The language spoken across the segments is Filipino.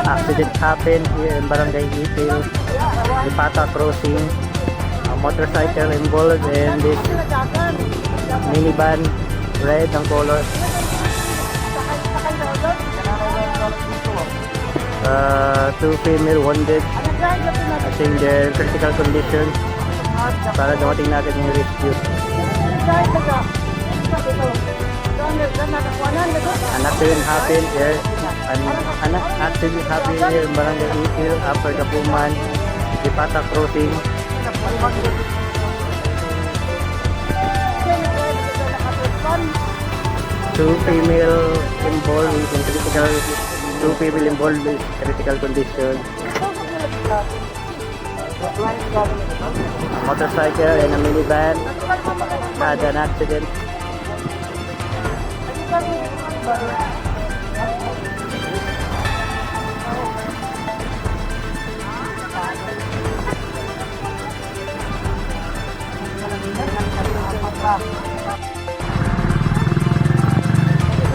Accident happened here in Barangay Itil, Ipata Crossing. A motorcycle involved and this minivan, red ang color. Two female wounded. I think they're in critical condition. Para dumating natin yung rescue. An accident happened here. An accident happened here in Barangay Itil, Upper Kapuman, Ipata Crossing. Two female involved in critical condition. A motorcycle and a minivan had an accident.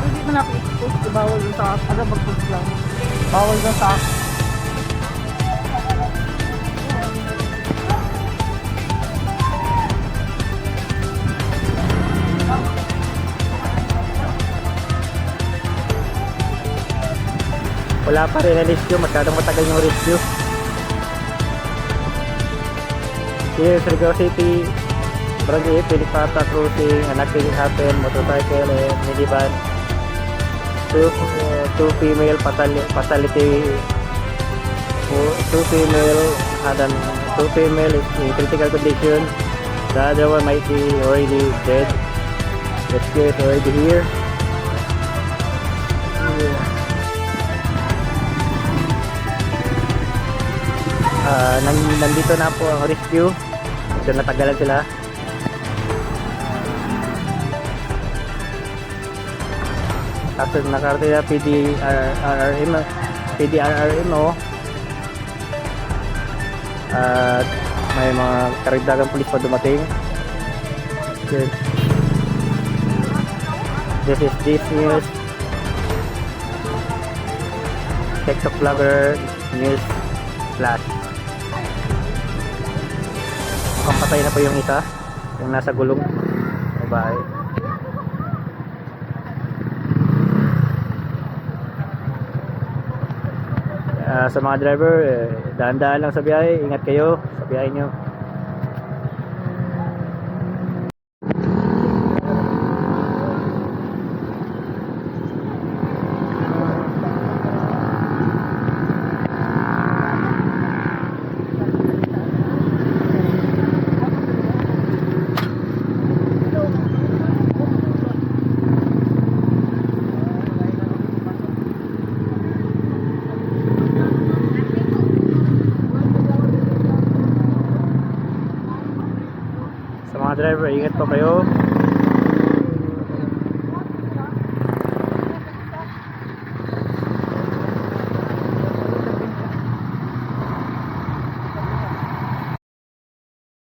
Hindi man ako i-post, bawal yung sa aga mag-post lang. Bawal yung sa Wala pa rin na rescue, masyadong matagal yung rescue. Here, Surigao City, Barangay Itil, Ipata Crossing, an accident happened, motorcycle and minivan. Two female fatality. Two female is in critical condition. The other one might be already dead. Rescue is already here. Nandito na po ang rescue. So natagalan sila. Tapos nakarating na PDRRMO at may mga karagdagang pulis pa dumating. This is this news. TikTok vlogger news flash. Mukhang patay na po yung isa, yung nasa gulong babae. Sa mga driver, dahan-dahan lang sa biyahe, ingat kayo sa biyahe nyo. Sa mga driver, ingat po kayo.